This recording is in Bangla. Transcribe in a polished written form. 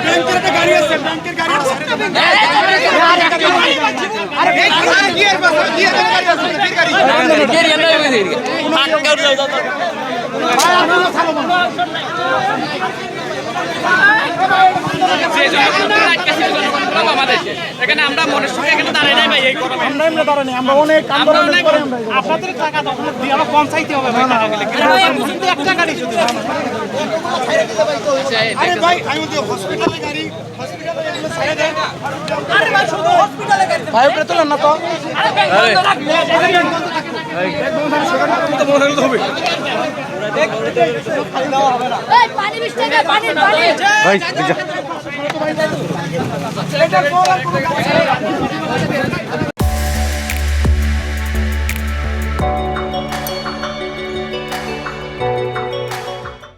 ব্যাংকের একটা গাড়ি আছে, ব্যাংকের গাড়ি আছে। আরে কি এর বাস কি এর গাড়ি আছে, কি গাড়ি কে রে না হয়ে গেছে হাত করে দাও দাও ভাই আপনারা ছাড়ো না এখানে আমরা মনের সঙ্গে এখানে দাঁড়াই নাই ভাই, এই আমরা এমনি দাঁড়াই নাই, আমরা অনেক কাম করে আমরা আপনাদের টাকা দাও দিয়ে আমরা কম চাইতে হবে ভাই, টাকা গেলে কিন্তু একটা গাড়ি শুধু। আরে ভাই আমি তো হসপিটালে গাড়ি, হসপিটালে এগুলো ছেড়ে দেন। আরে ভাই শুধু হসপিটালে গাড়ি ভাই উপরে তোলেন না তো, আরে ব্যাংক বন্ধ রাখবে, এই বন্ধ তো মনে হলো হবে দেখ খালি দাও হবে না। এই পানি 20 টাকা পানি পানি ভাই এটা